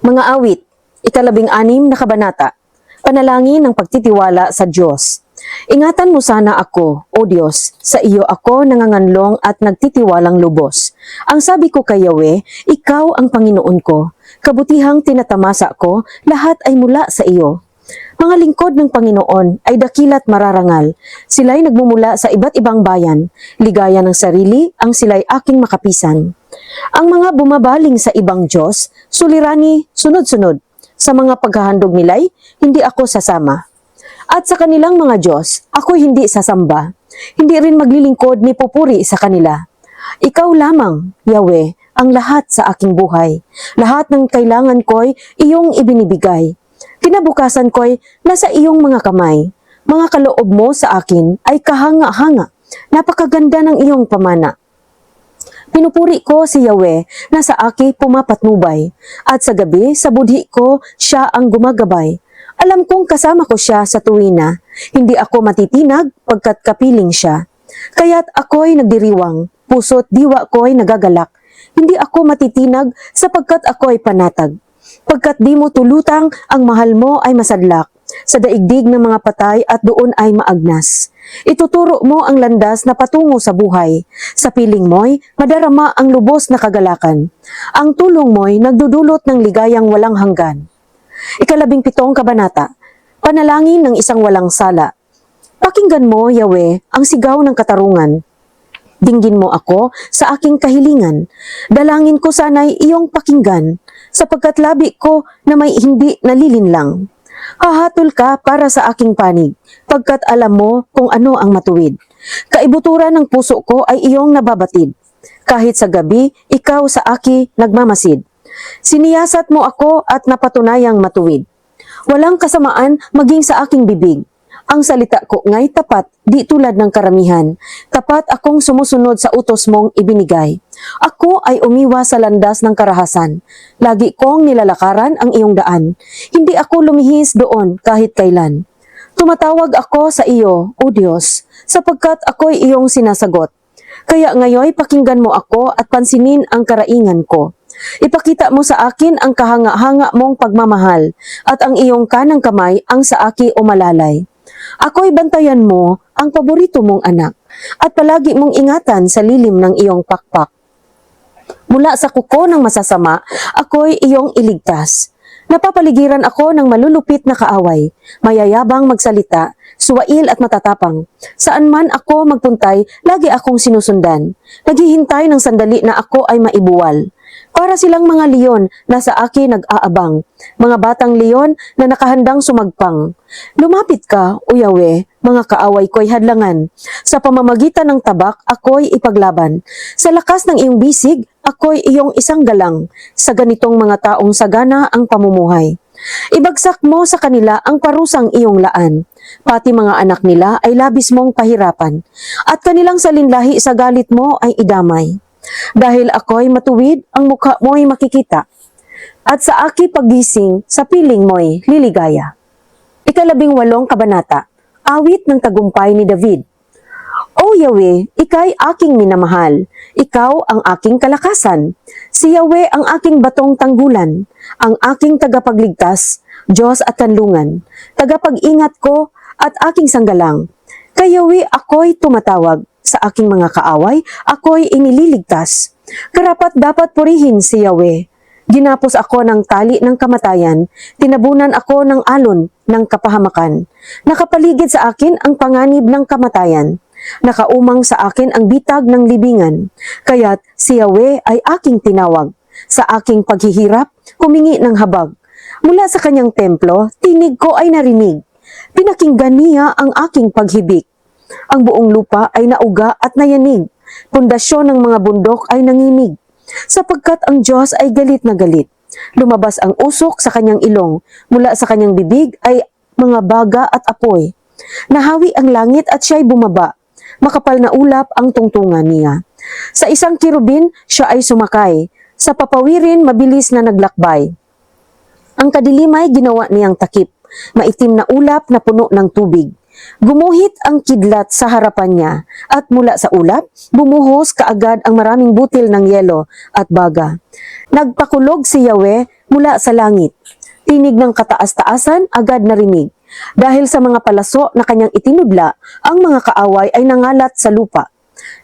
Mga awit, 16 na kabanata, panalangin ng pagtitiwala sa Diyos. Ingatan mo sana ako, O Diyos, sa iyo ako nanganganlong at nagtitiwalang lubos. Ang sabi ko kay Yahweh, ikaw ang Panginoon ko. Kabutihang tinatamasa ko, lahat ay mula sa iyo. Mga lingkod ng Panginoon ay dakila't mararangal. Sila'y nagmumula sa iba't ibang bayan. Ligaya ng sarili ang sila'y aking makapisan. Ang mga bumabaling sa ibang Diyos, sulirani sunod-sunod. Sa mga paghahandog nila'y, hindi ako sasama. At sa kanilang mga Diyos, ako hindi sasamba. Hindi rin maglilingkod ni pupuri sa kanila. Ikaw lamang, Yahweh, ang lahat sa aking buhay. Lahat ng kailangan ko'y iyong ibinibigay. Kinabukasan ko'y nasa iyong mga kamay. Mga kaloob mo sa akin ay kahanga-hanga. Napakaganda ng iyong pamana. Pinupuri ko si Yahweh na sa aki pumapatnubay, at sa gabi sa budhi ko siya ang gumagabay. Alam kong kasama ko siya sa tuwina, hindi ako matitinag pagkat kapiling siya. Kaya't ako'y nagdiriwang, puso't diwa ko'y nagagalak. Hindi ako matitinag sapagkat ako'y panatag. Pagkat di mo tulutang, ang mahal mo ay masadlak. Sa daigdig ng mga patay at doon ay maagnas. Ituturo mo ang landas na patungo sa buhay. Sa piling mo'y madarama ang lubos na kagalakan. Ang tulong mo'y nagdudulot ng ligayang walang hanggan. 17 kabanata, panalangin ng isang walang sala. Pakinggan mo, Yahweh, ang sigaw ng katarungan. Dinggin mo ako sa aking kahilingan. Dalangin ko sana'y iyong pakinggan, sapagkat labi ko na may hindi nalilinlang. Hahatol ka para sa aking panig, pagkat alam mo kung ano ang matuwid. Kaibuturan ng puso ko ay iyong nababatid. Kahit sa gabi, ikaw sa aki nagmamasid. Siniyasat mo ako at napatunayang matuwid. Walang kasamaan maging sa aking bibig. Ang salita ko nga'y tapat, di tulad ng karamihan. Tapat akong sumusunod sa utos mong ibinigay. Ako ay umiwas sa landas ng karahasan. Lagi kong nilalakaran ang iyong daan. Hindi ako lumihis doon kahit kailan. Tumatawag ako sa iyo, O Diyos, sapagkat ako'y iyong sinasagot. Kaya ngayoy pakinggan mo ako at pansinin ang karaingan ko. Ipakita mo sa akin ang kahanga-hanga mong pagmamahal at ang iyong kanang kamay ang sa aki umalalay. Ako'y bantayan mo ang paborito mong anak at palagi mong ingatan sa lilim ng iyong pakpak. Mula sa kuko ng masasama, ako'y iyong iligtas. Napapaligiran ako ng malulupit na kaaway, mayayabang magsalita, suwail at matatapang. Saan man ako magpuntay, lagi akong sinusundan. Naghihintay ng sandali na ako ay maibuwal. Para silang mga leon na sa akin nag-aabang, mga batang leon na nakahandang sumagpang. Lumapit ka, O Yahweh, mga kaaway ko'y hadlangan. Sa pamamagitan ng tabak, ako'y ipaglaban. Sa lakas ng iyong bisig, ako'y iyong isang galang. Sa ganitong mga taong sagana ang pamumuhay. Ibagsak mo sa kanila ang parusang iyong laan. Pati mga anak nila ay labis mong pahirapan. At kanilang salinlahi sa galit mo ay idamay. Dahil ako'y matuwid, ang mukha mo'y makikita. At sa aki paggising, sa piling mo'y liligaya. 18 kabanata, awit ng tagumpay ni David. O Yahweh, ika'y aking minamahal. Ikaw ang aking kalakasan. Si Yahweh ang aking batong tanggulan. Ang aking tagapagligtas, Diyos at kanlungan. Tagapag-ingat ko at aking sanggalang. Kay Yahweh ako'y tumatawag. Sa aking mga kaaway, ako'y inililigtas. Karapat dapat purihin si Yahweh. Ginapos ako ng tali ng kamatayan, tinabunan ako ng alon ng kapahamakan. Nakapaligid sa akin ang panganib ng kamatayan. Nakaumang sa akin ang bitag ng libingan. Kaya't si Yahweh ay aking tinawag. Sa aking paghihirap, humingi ng habag. Mula sa kanyang templo, tinig ko ay narinig. Pinakinggan niya ang aking paghibik. Ang buong lupa ay nauga at nayanig. Pundasyon ng mga bundok ay nanginig. Sapagkat ang Diyos ay galit na galit. Lumabas ang usok sa kanyang ilong. Mula sa kanyang bibig ay mga baga at apoy. Nahawi ang langit at siya'y bumaba. Makapal na ulap ang tungtungan niya. Sa isang kirubin, siya ay sumakay. Sa papawirin, mabilis na naglakbay. Ang kadilimay ginawa niyang takip. Maitim na ulap na puno ng tubig. Gumuhit ang kidlat sa harapan niya at mula sa ulap, bumuhos kaagad ang maraming butil ng yelo at baga. Nagpakulog si Yahweh mula sa langit. Tinig ng kataas-taasan agad narinig. Dahil sa mga palaso na kanyang itinudla, ang mga kaaway ay nangalat sa lupa.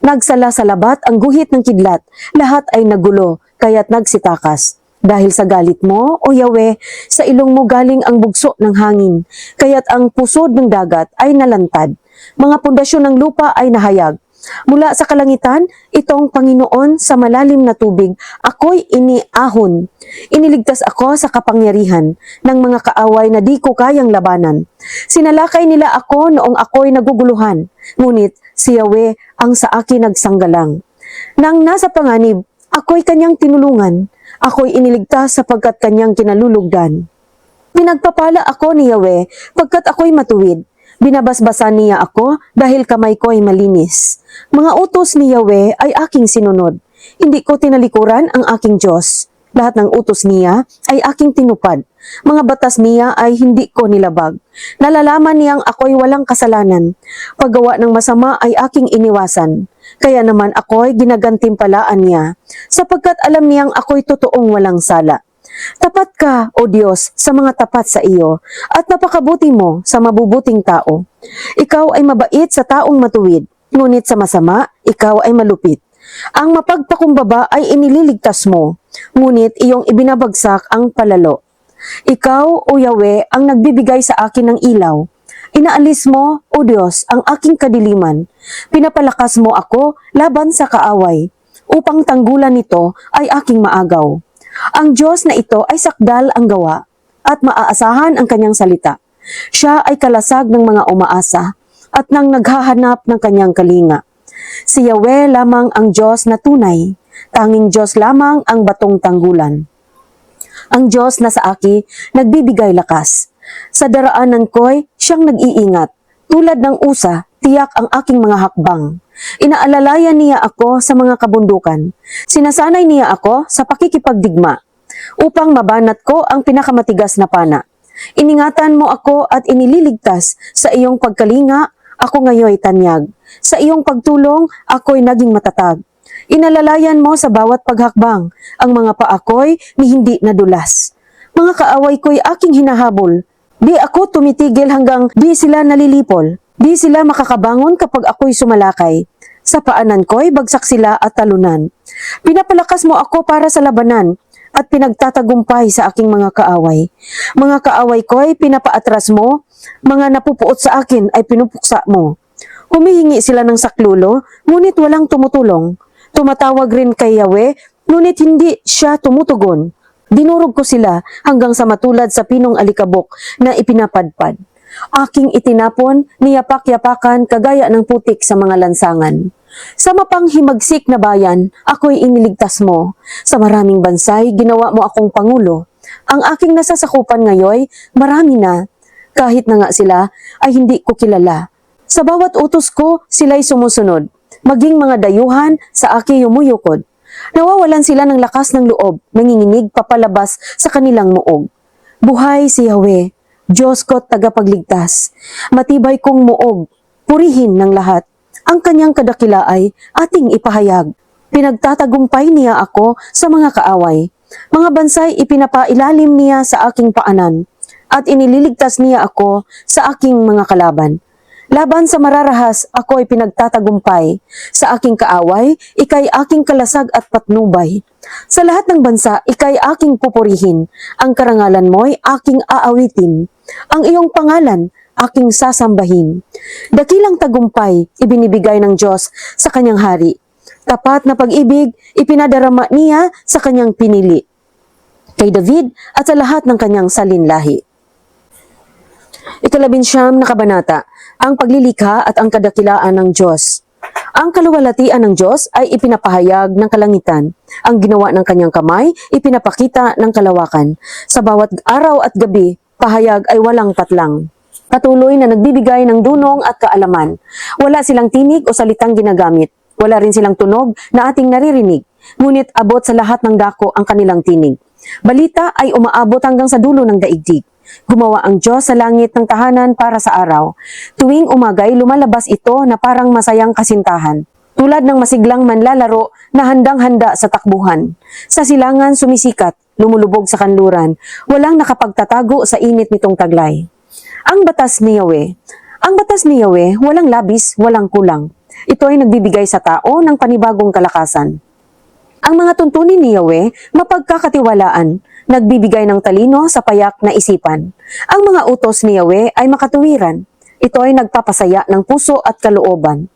Nagsala sa labat ang guhit ng kidlat, lahat ay nagulo, kaya't nagsitakas. Dahil sa galit mo, O Yahweh, sa ilong mo galing ang bugso ng hangin, kaya't ang pusod ng dagat ay nalantad. Mga pundasyon ng lupa ay nahayag. Mula sa kalangitan, itong Panginoon sa malalim na tubig, ako'y iniahon. Iniligtas ako sa kapangyarihan ng mga kaaway na di ko kayang labanan. Sinalakay nila ako noong ako'y naguguluhan, ngunit si Yahweh ang sa akin nagsanggalang. Nang nasa panganib, ako'y kanyang tinulungan. Ako'y iniligtas sapagkat kanyang kinalulugdan. Pinagpapala ako ni Yahweh pagkat ako'y matuwid. Binabasbasan niya ako dahil kamay ko ay malinis. Mga utos ni Yahweh ay aking sinunod. Hindi ko tinalikuran ang aking Diyos. Lahat ng utos niya ay aking tinupad. Mga batas niya ay hindi ko nilabag. Nalalaman niyang ako'y walang kasalanan. Paggawa ng masama ay aking iniwasan. Kaya naman ako'y ginagantimpalaan niya, sapagkat alam niyang ako'y totoong walang sala. Tapat ka, O Diyos, sa mga tapat sa iyo, at napakabuti mo sa mabubuting tao. Ikaw ay mabait sa taong matuwid, ngunit sa masama, ikaw ay malupit. Ang mapagpakumbaba ay inililigtas mo, ngunit iyong ibinabagsak ang palalo. Ikaw, O Yahweh, ang nagbibigay sa akin ng ilaw. Inaalis mo, O Diyos, ang aking kadiliman. Pinapalakas mo ako laban sa kaaway, upang tanggulan nito ay aking maagaw. Ang Diyos na ito ay sakdal ang gawa at maaasahan ang kanyang salita. Siya ay kalasag ng mga umaasa at nang naghahanap ng kanyang kalinga. Si Yahweh lamang ang Diyos na tunay, tanging Diyos lamang ang batong tanggulan. Ang Diyos na sa aki nagbibigay lakas. Sa daraanan ko'y siyang nag-iingat. Tulad ng usa, tiyak ang aking mga hakbang. Inaalalayan niya ako sa mga kabundukan. Sinasanay niya ako sa pakikipagdigma upang mabanat ko ang pinakamatigas na pana. Iningatan mo ako at inililigtas sa iyong pagkalinga, ako ngayoy tanyag. Sa iyong pagtulong, ako'y naging matatag. Inalalayan mo sa bawat paghakbang ang mga paa ko'y ni hindi nadulas. Mga kaaway ko'y aking hinahabol. Di ako tumitigil hanggang di sila nalilipol. Di sila makakabangon kapag ako'y sumalakay. Sa paanan ko'y bagsak sila at talunan. Pinapalakas mo ako para sa labanan at pinagtatagumpay sa aking mga kaaway. Mga kaaway ko'y pinapaatras mo, mga napupuot sa akin ay pinupuksa mo. Humihingi sila ng saklulo, ngunit walang tumutulong. Tumatawag rin kay Yahweh, ngunit hindi siya tumutugon. Dinurog ko sila hanggang sa matulad sa pinong alikabok na ipinapadpad. Aking itinapon, niyapak-yapakan kagaya ng putik sa mga lansangan. Sa mapanghimagsik na bayan, ako'y iniligtas mo. Sa maraming bansay, ginawa mo akong pangulo. Ang aking nasasakupan ngayon, marami na. Kahit na nga sila, ay hindi ko kilala. Sa bawat utos ko, sila'y sumusunod. Maging mga dayuhan, sa aki yumuyukod. Nawawalan sila ng lakas ng loob, nanginginig papalabas sa kanilang muog. Buhay si Yahweh, Diyos ko't tagapagligtas. Matibay kong muog, purihin ng lahat. Ang kanyang kadakila ay ating ipahayag. Pinagtatagumpay niya ako sa mga kaaway. Mga bansay ipinapailalim niya sa aking paanan at inililigtas niya ako sa aking mga kalaban. Laban sa mararahas, ako ay pinagtatagumpay. Sa aking kaaway, ikay aking kalasag at patnubay. Sa lahat ng bansa, ikay aking pupurihin. Ang karangalan mo'y aking aawitin. Ang iyong pangalan, aking sasambahin. Dakilang tagumpay, ibinibigay ng Diyos sa kanyang hari. Tapat na pag-ibig, ipinadarama niya sa kanyang pinili. Kay David at sa lahat ng kanyang salinlahi. 19 na kabanata, ang paglilikha at ang kadakilaan ng Diyos. Ang kaluwalhatian ng Diyos ay ipinapahayag ng kalangitan. Ang ginawa ng kanyang kamay, ipinapakita ng kalawakan. Sa bawat araw at gabi, pahayag ay walang patlang. Patuloy na nagbibigay ng dunong at kaalaman. Wala silang tinig o salitang ginagamit. Wala rin silang tunog na ating naririnig. Ngunit abot sa lahat ng dako ang kanilang tinig. Balita ay umaabot hanggang sa dulo ng daigdig. Gumawa ang Diyos sa langit ng tahanan para sa araw. Tuwing umagay, lumalabas ito na parang masayang kasintahan. tulad ng masiglang manlalaro na handang-handa sa takbuhan. Sa silangan sumisikat, lumulubog sa kanluran, walang nakapagtatago sa init nitong taglay. Ang batas ni Yahweh. Ang batas ni Yahweh, walang labis, walang kulang. Ito ay nagbibigay sa tao ng panibagong kalakasan. Ang mga tuntunin ni Yahweh, mapagkakatiwalaan, nagbibigay ng talino sa payak na isipan. Ang mga utos ni Yahweh ay makatuwiran. Ito ay nagpapasaya ng puso at kalooban.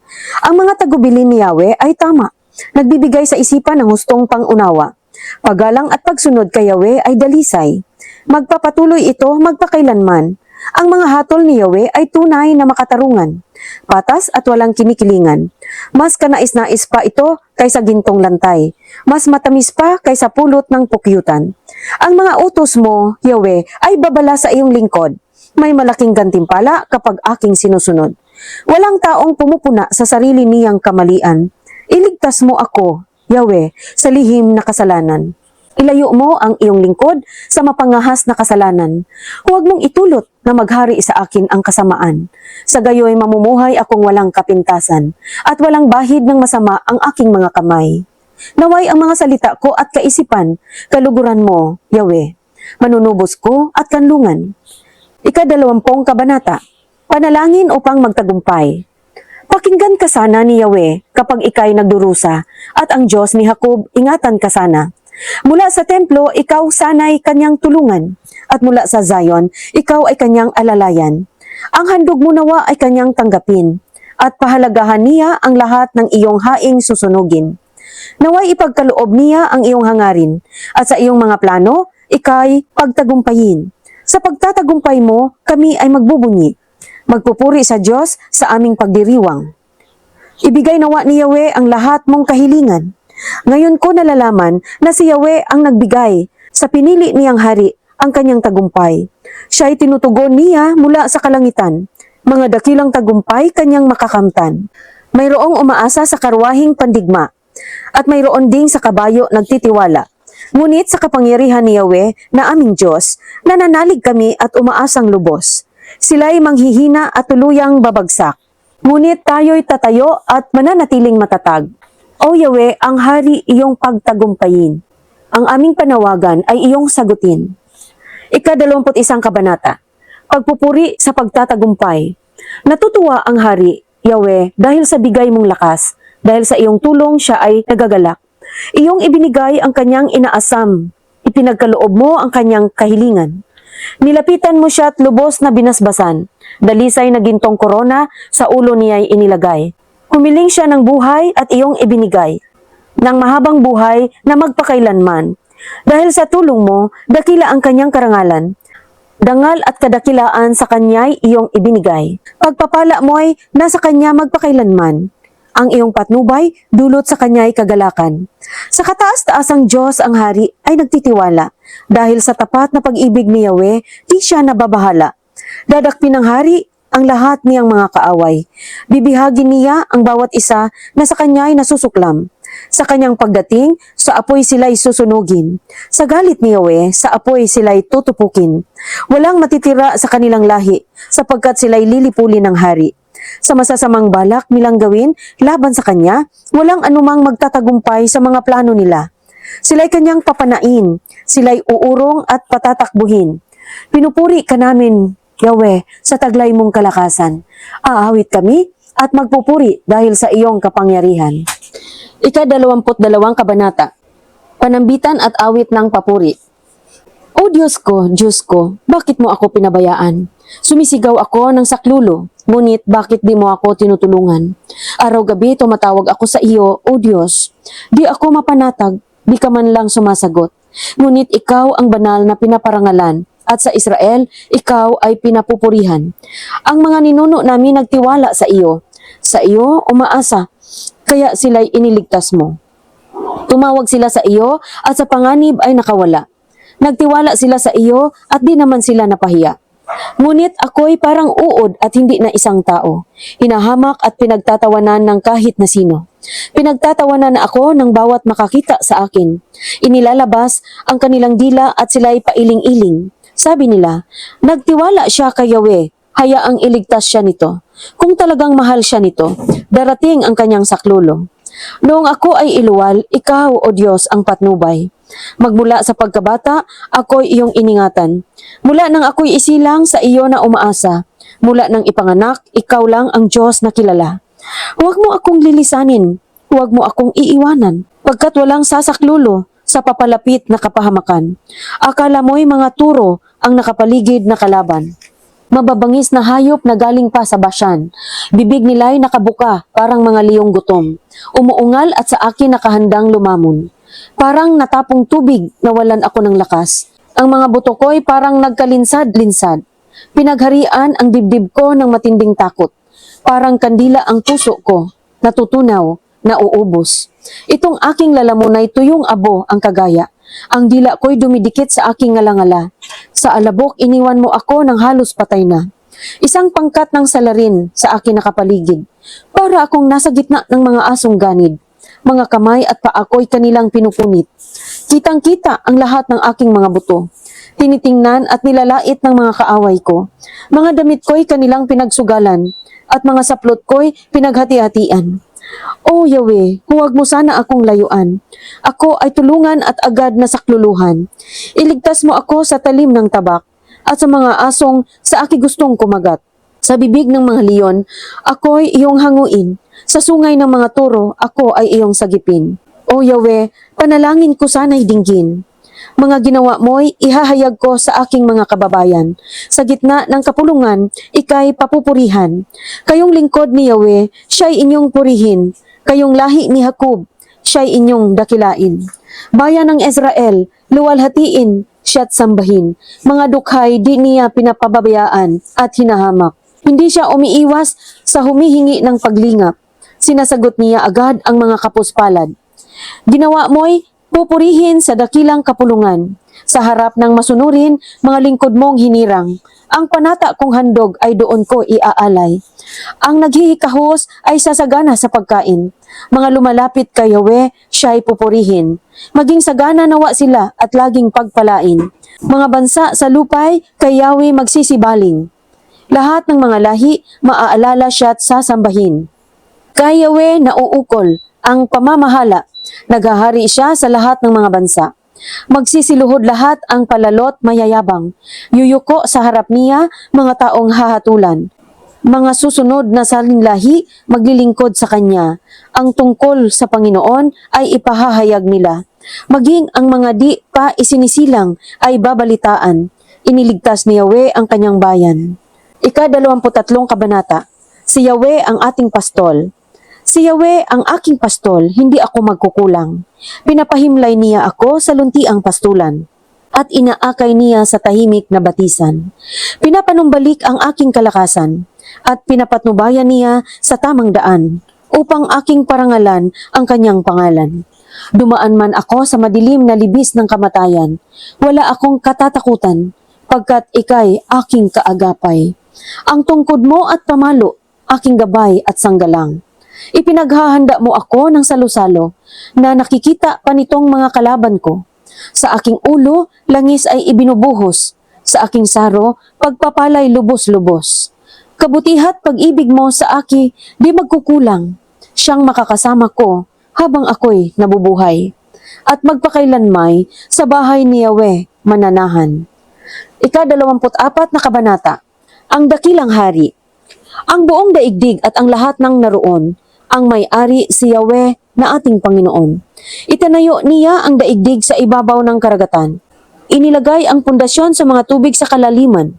Ang mga tagubilin ni Yahweh ay tama, nagbibigay sa isipan ng hustong pangunawa. Paggalang at pagsunod kay Yahweh ay dalisay. Magpapatuloy ito magpakailanman. Ang mga hatol ni Yahweh ay tunay na makatarungan, patas at walang kinikilingan. Mas kanais-nais pa ito kaysa gintong lantay. Mas matamis pa kaysa pulot ng pukyutan. Ang mga utos mo, Yahweh, ay babala sa iyong lingkod. May malaking gantimpala kapag aking sinusunod. Walang taong pumupuna sa sarili niyang kamalian. Iligtas mo ako, Yahweh, sa lihim na kasalanan. Ilayo mo ang iyong lingkod sa mapangahas na kasalanan. Huwag mong itulot na maghari sa akin ang kasamaan. Sa gayoy mamumuhay akong walang kapintasan at walang bahid ng masama ang aking mga kamay. Naway ang mga salita ko at kaisipan, kaluguran mo, Yahweh, manunubos ko at kanlungan. 20 kabanata, panalangin upang magtagumpay. Pakinggan ka sana ni Yahweh kapag ikay nagdurusa at ang Diyos ni Jacob ingatan ka sana. Mula sa templo, ikaw sana'y kanyang tulungan, at mula sa Zion, ikaw ay kanyang alalayan. Ang handog mo nawa ay kanyang tanggapin, at pahalagahan niya ang lahat ng iyong haing susunugin. Naway ipagkaloob niya ang iyong hangarin, at sa iyong mga plano, ikay pagtagumpayin. Sa pagtatagumpay mo, kami ay magbubunyi. Magpupuri sa Diyos sa aming pagdiriwang. Ibigay nawa ni Yahweh ang lahat mong kahilingan. Ngayon ko nalalaman na si Yahweh ang nagbigay sa pinili niyang hari ang kanyang tagumpay. Siya ay tinutugon niya mula sa kalangitan. Mga dakilang tagumpay kanyang makakamtan. Mayroong umaasa sa karwahing pandigma at mayroon ding sa kabayo nagtitiwala. Ngunit sa kapangyarihan ni Yahweh na aming Diyos, nananalig kami at umaasang lubos. Sila'y manghihina at tuluyang babagsak. Ngunit tayo'y tatayo at mananatiling matatag. O Yahweh, ang hari iyong pagtagumpayin. Ang aming panawagan ay iyong sagutin. 21 kabanata. Pagpupuri sa pagtatagumpay. Natutuwa ang hari, Yahweh, dahil sa bigay mong lakas. Dahil sa iyong tulong siya ay nagagalak. Iyong ibinigay ang kanyang inaasam. Ipinagkaloob mo ang kanyang kahilingan. Nilapitan mo siya at lubos na binasbasan. Dalisay na gintong korona sa ulo niya'y inilagay. Humiling siya ng buhay at iyong ibinigay, ng mahabang buhay na magpakailanman. Dahil sa tulong mo, dakila ang kanyang karangalan. Dangal at kadakilaan sa kanya'y iyong ibinigay. Pagpapala mo ay nasa kanya magpakailanman. Ang iyong patnubay, dulot sa kanya'y kagalakan. Sa kataas-taasang Diyos ang hari ay nagtitiwala. Dahil sa tapat na pag-ibig ni Yahweh, di siya nababahala. Dadakpin ng hari ang lahat niyang mga kaaway. Bibihagin niya ang bawat isa na sa kanya'y nasusuklam. Sa kanyang pagdating, sa apoy sila'y susunugin. Sa galit ni Yahweh, sa apoy sila'y tutupukin. Walang matitira sa kanilang lahi, sapagkat sila'y lilipulin ng hari. Sa masasamang balak nilang gawin, laban sa kanya, walang anumang magtatagumpay sa mga plano nila. Sila'y kanyang papanain, sila'y uurong at patatakbuhin. Pinupuri ka namin, Yahweh, sa taglay mong kalakasan. Aawit kami at magpupuri dahil sa iyong kapangyarihan. 22 kabanata. Panambitan at awit ng papuri. O Diyos ko, bakit mo ako pinabayaan? Sumisigaw ako ng saklulo, ngunit bakit di mo ako tinutulungan? Araw-gabi tumatawag ako sa iyo, O Diyos. Di ako mapanatag, di ka man lang sumasagot. Ngunit ikaw ang banal na pinaparangalan, at sa Israel, ikaw ay pinapupurihan. Ang mga ninuno namin nagtiwala sa iyo. Sa iyo, umaasa, kaya sila'y iniligtas mo. Tumawag sila sa iyo at sa panganib ay nakawala. Nagtiwala sila sa iyo at di naman sila napahiya. Ngunit ako'y parang uod at hindi na isang tao. Hinahamak at pinagtatawanan ng kahit na sino. Pinagtatawanan na ako ng bawat makakita sa akin. Inilalabas ang kanilang dila at sila'y pailing-iling. Sabi nila, nagtiwala siya kay Yahweh, hayaang iligtas siya nito. Kung talagang mahal siya nito, darating ang kanyang saklolo. Noong ako ay iluwal, ikaw, O Diyos, ang patnubay. Magmula sa pagkabata, ako'y iyong iningatan. Mula nang ako'y isilang, sa iyo na umaasa. Mula nang ipanganak, ikaw lang ang Diyos na kilala. Huwag mo akong lilisanin, huwag mo akong iiwanan, pagkat walang sasaklulo sa papalapit na kapahamakan. Akala mo'y mga turo ang nakapaligid na kalaban. Mababangis na hayop na galing pa sa Bashan. Bibig nila'y nakabuka, parang mga liyong gutom. Umuungal at sa akin nakahandang lumamon. Parang natapong tubig, nawalan ako ng lakas. Ang mga buto ko'y parang nagkalinsad-linsad. Pinagharian ang dibdib ko ng matinding takot. Parang kandila ang puso ko, natutunaw, nauubos. Itong aking lalamunay tuyong abo ang kagaya. Ang dila ko'y dumidikit sa aking ngalangala. Sa alabok, iniwan mo ako ng halos patay na. Isang pangkat ng salarin sa akin nakapaligid. Para akong nasa gitna ng mga asong ganid. Mga kamay at paa ko'y kanilang pinupunit. Kitang-kita ang lahat ng aking mga buto. Tinitingnan at nilalait ng mga kaaway ko. Mga damit ko'y kanilang pinagsugalan at mga saplot ko'y pinaghati-hatian. O Yahweh, huwag mo sana akong layuan. Ako ay tulungan at agad na sakluluhan. Iligtas mo ako sa talim ng tabak at sa mga asong sa aking gustong kumagat. Sa bibig ng mga leon, ako'y iyong hanguin. Sa sungay ng mga toro, ako ay iyong sagipin. O Yahweh, panalangin ko sana'y dinggin. Mga ginawa mo'y ihahayag ko sa aking mga kababayan. Sa gitna ng kapulungan, ika'y papupurihan. Kayong lingkod ni Yahweh, siya'y inyong purihin. Kayong lahi ni Jacob, siya'y inyong dakilain. Bayan ng Israel, luwalhatiin, siya't sambahin. Mga dukhay di niya pinapababayaan at hinahamak. Hindi siya umiiwas sa humihingi ng paglingap. Sinasagot niya agad ang mga kapuspalad. Ginawa mo'y pupurihin sa dakilang kapulungan. Sa harap ng masunurin, mga lingkod mong hinirang. Ang panata kong handog ay doon ko iaalay. Ang naghihikahos ay sasagana sa pagkain. Mga lumalapit kay Yahweh, siya'y pupurihin. Maging sagana nawa sila at laging pagpalain. Mga bansa sa lupay, kay Yahweh magsisibaling. Lahat ng mga lahi, maaalala siya't sasambahin. Kay Yahweh nauukol ang pamamahala. Naghahari siya sa lahat ng mga bansa. Magsisiluhod lahat ang palalot mayayabang. Yuyuko sa harap niya mga taong hahatulan. Mga susunod na salinlahi maglilingkod sa kanya. Ang tungkol sa Panginoon ay ipahahayag nila. Maging ang mga di pa isinisilang ay babalitaan. Iniligtas ni Yahweh ang kanyang bayan. Ika-23 kabanata. Si Yahweh ang ating pastol. Si Yahweh ang aking pastol, hindi ako magkukulang. Pinapahimlay niya ako sa luntiang pastulan at inaakay niya sa tahimik na batisan. Pinapanumbalik ang aking kalakasan at pinapatnubayan niya sa tamang daan upang aking parangalan ang kanyang pangalan. Dumaan man ako sa madilim na libis ng kamatayan, wala akong katatakutan pagkat ika'y aking kaagapay. Ang tungkod mo at pamalo, aking gabay at sanggalang. Ipinaghahanda mo ako ng salusalo na nakikita pa nitong mga kalaban ko. Sa aking ulo, langis ay ibinubuhos. Sa aking saro, pagpapalay lubos-lubos. Kabutihat pag-ibig mo sa aki, di magkukulang. Siyang makakasama ko habang ako'y nabubuhay. At magpakailanmay sa bahay ni Yahweh mananahan. Ika-24 na kabanata. Ang dakilang hari. Ang buong daigdig at ang lahat ng naroon, ang may-ari si Yahweh na ating Panginoon. Itanayo niya ang daigdig sa ibabaw ng karagatan. Inilagay ang pundasyon sa mga tubig sa kalaliman.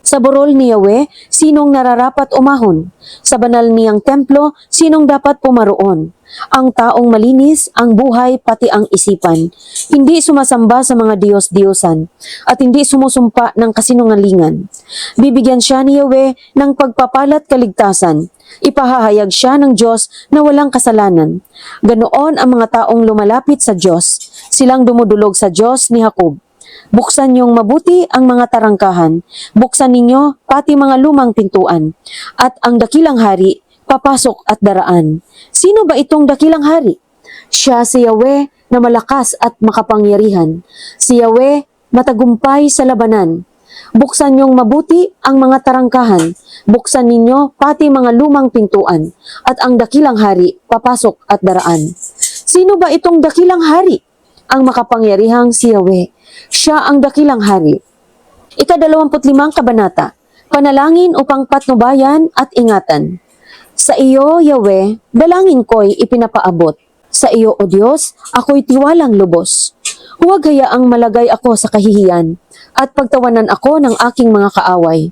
Sa burol ni Yahweh, sinong nararapat umahon? Sa banal niyang templo, sinong dapat pumaroon? Ang taong malinis, ang buhay, pati ang isipan. Hindi sumasamba sa mga Diyos-Diyosan at hindi sumusumpa ng kasinungalingan. Bibigyan siya ni Yahweh ng pagpapalat kaligtasan. Ipahahayag siya ng Diyos na walang kasalanan. Ganoon ang mga taong lumalapit sa Diyos. Silang dumudulog sa Diyos ni Jacob. Buksan niyong mabuti ang mga tarangkahan. Buksan ninyo pati mga lumang pintuan. At ang dakilang hari, papasok at daraan. Sino ba itong dakilang hari? Siya si Yahweh na malakas at makapangyarihan. Si Yahweh matagumpay sa labanan. Buksan niyong mabuti ang mga tarangkahan, buksan ninyo pati mga lumang pintuan, at ang dakilang hari papasok at daraan. Sino ba itong dakilang hari? Ang makapangyarihang si Yahweh. Siya ang dakilang hari. Ika-25 kabanata, panalangin upang patnubayan at ingatan. Sa iyo, Yahweh, dalangin ko'y ipinapaabot. Sa iyo, O Diyos, ako'y tiwalang lubos. Huwag hayaang malagay ako sa kahihiyan at pagtawanan ako ng aking mga kaaway.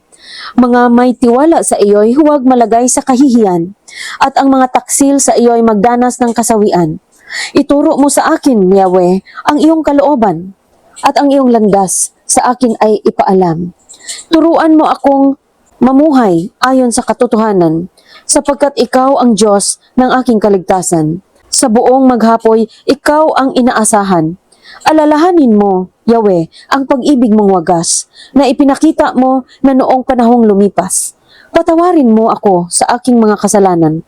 Mga may tiwala sa iyo'y huwag malagay sa kahihiyan at ang mga taksil sa iyo'y magdanas ng kasawian. Ituro mo sa akin, Yahweh, ang iyong kalooban at ang iyong landas sa akin ay ipaalam. Turuan mo akong mamuhay ayon sa katotohanan, sapagkat ikaw ang Diyos ng aking kaligtasan. Sa buong maghapoy, ikaw ang inaasahan. Alalahanin mo, Yahweh, ang pag-ibig mong wagas na ipinakita mo na noong panahong lumipas. Patawarin mo ako sa aking mga kasalanan,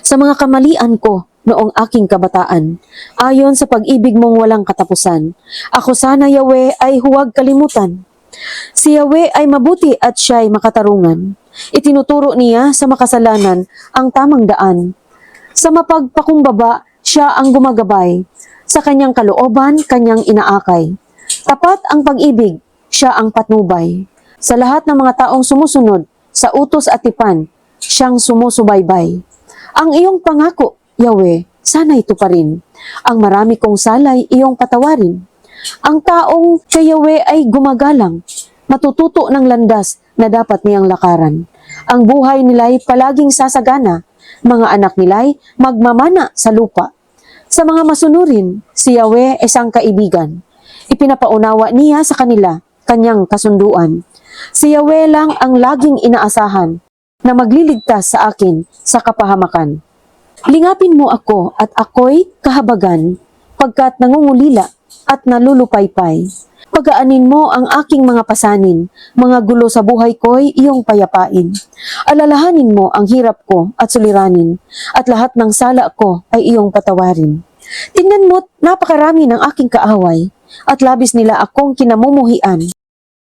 sa mga kamalian ko noong aking kabataan, ayon sa pag-ibig mong walang katapusan. Ako sana, Yahweh, ay huwag kalimutan. Si Yahweh ay mabuti at siya'y makatarungan. Itinuturo niya sa makasalanan ang tamang daan. Sa mapagpakumbaba, siya ang gumagabay. Sa kanyang kalooban, kanyang inaakay. Tapat ang pag-ibig, siya ang patnubay. Sa lahat ng mga taong sumusunod, sa utos at tipan, siyang sumusubaybay. Ang iyong pangako, Yahweh, sana'y tuparin. Ang marami kong salay, iyong patawarin. Ang taong kay Yahweh ay gumagalang, matututo ng landas na dapat niyang lakaran. Ang buhay nila'y palaging sasagana, mga anak nila'y magmamana sa lupa. Sa mga masunurin, si Yahweh ay isang kaibigan. Ipinapaunawa niya sa kanila, kanyang kasunduan. Si Yahweh lang ang laging inaasahan na magliligtas sa akin sa kapahamakan. Lingapin mo ako at ako'y kahabagan, pagkat nangungulila at nalulupaypay. Pagaanin mo ang aking mga pasanin, mga gulo sa buhay ko'y iyong payapain. Alalahanin mo ang hirap ko at suliranin, at lahat ng sala ko ay iyong patawarin. Tingnan mo't napakarami ng aking kaaway, at labis nila akong kinamumuhian.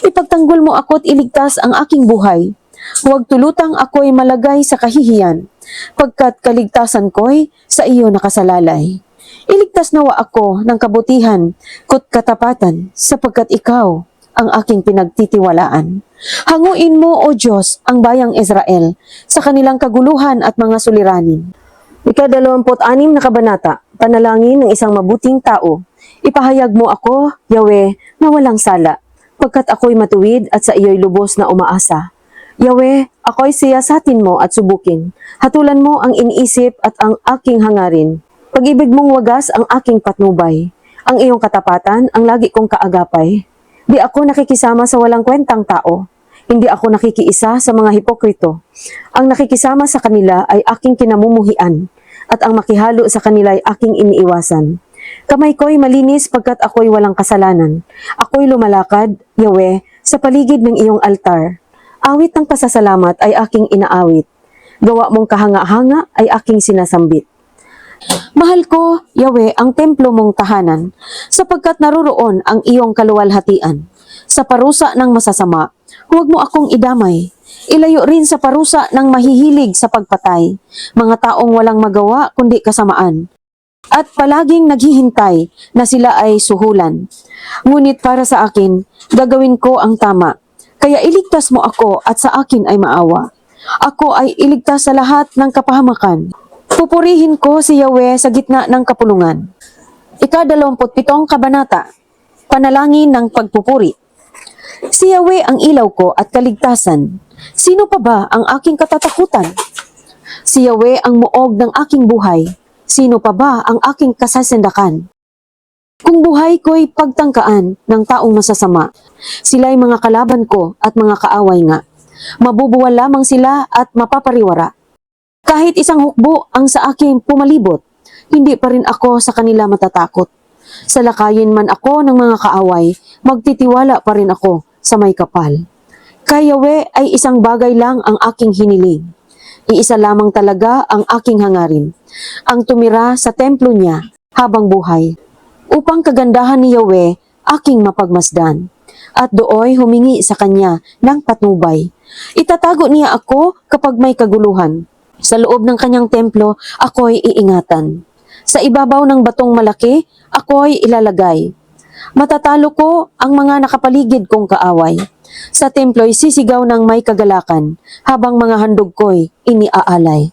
Ipagtanggol mo ako't iligtas ang aking buhay. Huwag tulutang ako'y malagay sa kahihiyan, pagkat kaligtasan ko'y sa iyo nakasalalay. Iligtas nawa ako ng kabutihan kut katapatan, sapagkat ikaw ang aking pinagtitiwalaan. Hanguin mo, O Diyos, ang bayang Israel sa kanilang kaguluhan at mga suliranin. Ika-26 na kabanata, panalangin ng isang mabuting tao. Ipahayag mo ako, Yahweh, na walang sala, pagkat ako'y matuwid at sa iyo'y lubos na umaasa. Yahweh, ako'y siyasatin mo at subukin. Hatulan mo ang iniisip at ang aking hangarin. Pag-ibig mong wagas ang aking patnubay. Ang iyong katapatan ang lagi kong kaagapay. Di ako nakikisama sa walang kwentang tao. Hindi ako nakikiisa sa mga hipokrito. Ang nakikisama sa kanila ay aking kinamumuhian, at ang makihalo sa kanila ay aking iniiwasan. Kamay ko'y malinis pagkat ako'y walang kasalanan. Ako'y lumalakad, Yahweh, sa paligid ng iyong altar. Awit ng pasasalamat ay aking inaawit. Gawa mong kahanga-hanga ay aking sinasambit. Mahal ko, Yahweh, ang templo mong tahanan, sapagkat naroroon ang iyong kaluwalhatian. Sa parusa ng masasama, huwag mo akong idamay. Ilayo rin sa parusa ng mahihilig sa pagpatay, mga taong walang magawa kundi kasamaan. At palaging naghihintay na sila ay suhulan. Ngunit para sa akin, gagawin ko ang tama. Kaya iligtas mo ako at sa akin ay maawa. Ako ay iligtas sa lahat ng kapahamakan. Pupurihin ko si Yahweh sa gitna ng kapulungan. Ika-27 kabanata, panalangin ng pagpupuri. Si Yahweh ang ilaw ko at kaligtasan. Sino pa ba ang aking katatakutan? Si Yahweh ang muog ng aking buhay. Sino pa ba ang aking kasasandakan? Kung buhay ko'y pagtangkaan ng taong masasama, sila'y mga kalaban ko at mga kaaway nga. Mabubuwal lamang sila at mapapariwara. Kahit isang hukbo ang sa akin pumalibot, hindi pa rin ako sa kanila matatakot. Salakayin man ako ng mga kaaway, magtitiwala pa rin ako sa may kapal. Kay Yahweh ay isang bagay lang ang aking hiniling. Iisa lamang talaga ang aking hangarin, ang tumira sa templo niya habang buhay, upang kagandahan ni Yahweh aking mapagmasdan, at dooy humingi sa kanya ng patnubay. Itatago niya ako kapag may kaguluhan. Sa loob ng kanyang templo, ako'y iingatan. Sa ibabaw ng batong malaki, ako'y ilalagay. Matatalo ko ang mga nakapaligid kong kaaway. Sa templo'y sisigaw ng may kagalakan, habang mga handog ko'y iniaalay.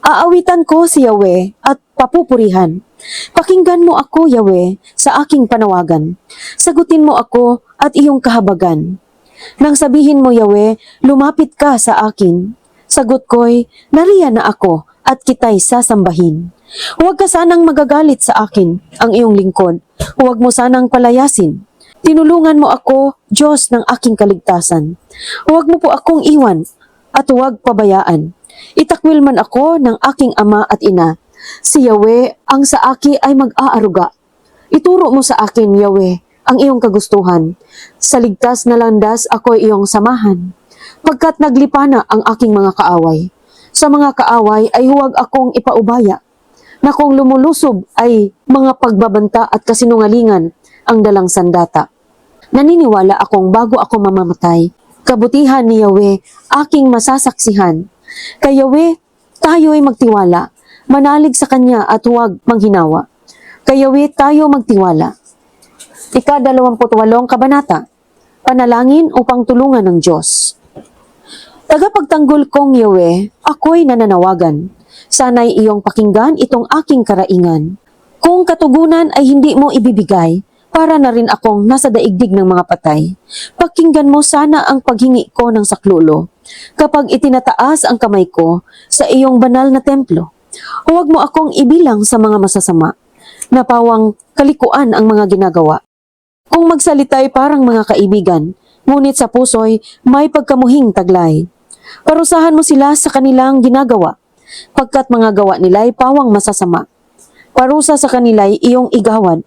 Aawitan ko si Yahweh at papupurihan. Pakinggan mo ako, Yahweh, sa aking panawagan. Sagutin mo ako at iyong kahabagan. Nang sabihin mo, Yahweh, lumapit ka sa akin. Sagot ko'y, nariyan na ako at kita'y sasambahin. Huwag ka sanang magagalit sa akin, ang iyong lingkod. Huwag mo sanang palayasin. Tinulungan mo ako, Diyos ng aking kaligtasan. Huwag mo po akong iwan at huwag pabayaan. Itakwil man ako ng aking ama at ina. Si Yahweh ang sa aki ay mag-aaruga. Ituro mo sa akin, Yahweh, ang iyong kagustuhan. Sa ligtas na landas ako iyong samahan. Pagkat naglipana ang aking mga kaaway. Sa mga kaaway ay huwag akong ipaubaya. Na kung lumulusob ay mga pagbabanta at kasinungalingan ang dalang sandata. Naniniwala akong bago ako mamamatay, kabutihan ni Yahweh aking masasaksihan. Kay Yahweh, tayo'y magtiwala, manalig sa Kanya at huwag manghinawa. Kay Yahweh tayo magtiwala. Ika-28 kabanata, Panalangin upang tulungan ng Diyos. Tagapagtanggol kong Yahweh, ako'y nananawagan. Sana'y iyong pakinggan itong aking karaingan. Kung katugunan ay hindi mo ibibigay, para na rin akong nasa daigdig ng mga patay. Pakinggan mo sana ang paghingi ko ng saklolo, kapag itinataas ang kamay ko sa iyong banal na templo. Huwag mo akong ibilang sa mga masasama, na pawang kalikuan ang mga ginagawa. Kung magsalita'y parang mga kaibigan, ngunit sa puso'y may pagkamuhing taglay. Parusahan mo sila sa kanilang ginagawa, pagkat mga gawa nila'y pawang masasama. Parusa sa kanila'y iyong igawad,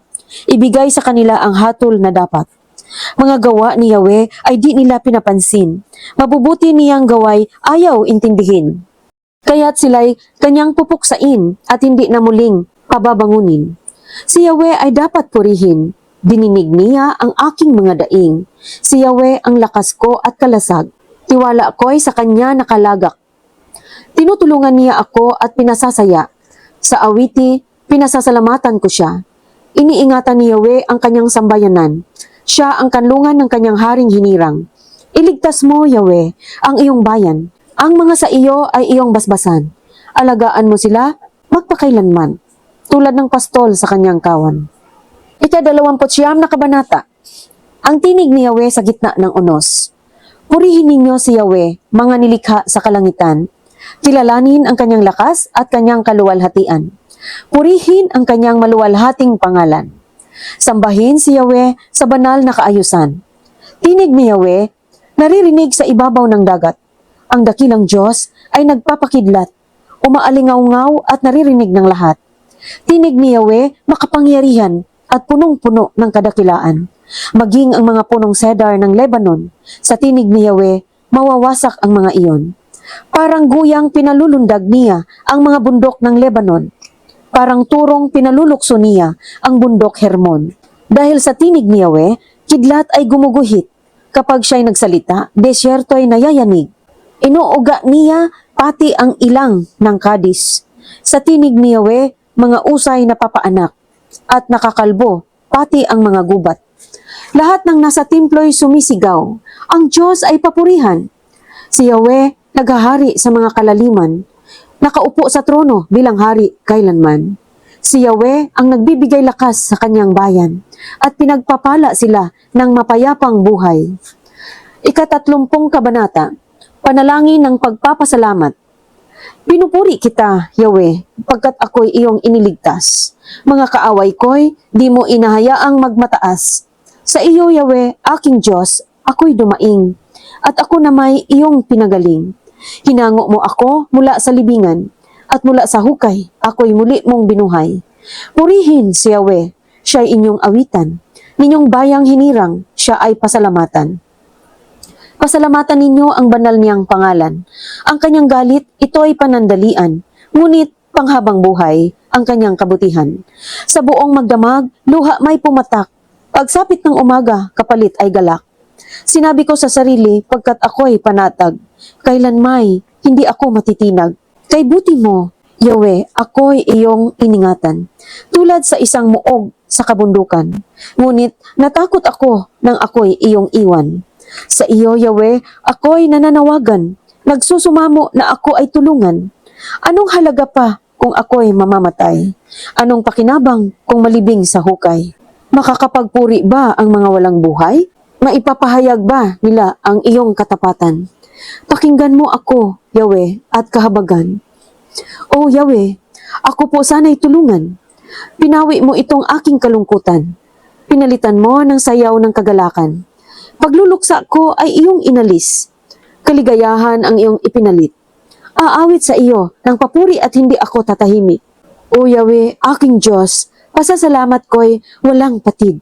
ibigay sa kanila ang hatol na dapat. Mga gawa ni Yahweh ay di nila pinapansin, mabubuti niyang gaway ayaw intindihin. Kaya't sila'y kanyang pupuksain at hindi na muling pababangunin. Si Yahweh ay dapat purihin, dininig niya ang aking mga daing. Si Yahweh ang lakas ko at kalasag, tiwala ko'y sa kanya nakalagak. Tinutulungan niya ako at pinasasaya. Sa awiti, pinasasalamatan ko siya. Iniingatan ni Yahweh ang kanyang sambayanan. Siya ang kanlungan ng kanyang haring hinirang. Iligtas mo, Yahweh, ang iyong bayan. Ang mga sa iyo ay iyong basbasan. Alagaan mo sila magpakailanman, tulad ng pastol sa kanyang kawan. Ika-29 na kabanata. Ang tinig ni Yahweh sa gitna ng unos. Purihin ninyo si Yahweh, mga nilikha sa kalangitan. Kilalanin ang kanyang lakas at kanyang kaluwalhatian. Purihin ang kanyang maluwalhating pangalan. Sambahin si Yahweh sa banal na kaayusan. Tinig ni Yahweh, naririnig sa ibabaw ng dagat. Ang dakilang Diyos ay nagpapakidlat, umaalingaw-ngaw at naririnig ng lahat. Tinig ni Yahweh makapangyarihan at punong-puno ng kadakilaan. Maging ang mga punong cedar ng Lebanon, sa tinig ni Yahweh, mawawasak ang mga iyon. Parang guyang pinalulundag niya ang mga bundok ng Lebanon. Parang turong pinalulukso niya ang bundok Hermon. Dahil sa tinig ni Yahweh, kidlat ay gumuguhit. Kapag siya'y nagsalita, desyerto ay nayayanig. Inuuga niya pati ang ilang ng Kadis. Sa tinig ni Yahweh, mga usay napapaanak at nakakalbo, pati ang mga gubat. Lahat ng nasa templo'y sumisigaw. Ang Diyos ay papurihan. Si Yahweh naghahari sa mga kalaliman. Nakaupo sa trono bilang hari kailanman. Si Yahweh ang nagbibigay lakas sa kanyang bayan at pinagpapala sila ng mapayapang buhay. Ika-30 kabanata. Panalangin ng pagpapasalamat. Pinupuri kita, Yahweh, pagkat ako'y iyong iniligtas. Mga kaaway ko'y di mo inahayaang magmataas. Sa iyo, Yahweh, aking Diyos, ako'y dumaing, at ako na may iyong pinagaling. Hinango mo ako mula sa libingan, at mula sa hukay, ako'y muli mong binuhay. Purihin si Yahweh, siya'y inyong awitan. Ninyong bayang hinirang, siya ay pasalamatan. Pasalamatan ninyo ang banal niyang pangalan. Ang kanyang galit, ito ay panandalian, ngunit panghabang buhay ang kanyang kabutihan. Sa buong magdamag, luha may pumatak. Pagsapit ng umaga, kapalit ay galak. Sinabi ko sa sarili pagkat ako'y panatag, kailanmay hindi ako matitinag. Kay buti mo, Yahweh, ako'y iyong iningatan, tulad sa isang muog sa kabundukan. Ngunit natakot ako nang ako'y iyong iwan. Sa iyo, Yahweh, ako'y nananawagan, nagsusumamo na ako ay tulungan. Anong halaga pa kung ako'y mamamatay? Anong pakinabang kung malibing sa hukay? Makakapagpuri ba ang mga walang buhay? Maipapahayag ba nila ang iyong katapatan? Pakinggan mo ako, Yahweh, at kahabagan. O Yahweh, ako po sana'y tulungan. Pinawi mo itong aking kalungkutan. Pinalitan mo ng sayaw ng kagalakan. Pagluluksa ko ay iyong inalis. Kaligayahan ang iyong ipinalit. Aawit sa iyo ng papuri at hindi ako tatahimik. O Yahweh, aking Diyos, pasasalamat ko'y walang patid.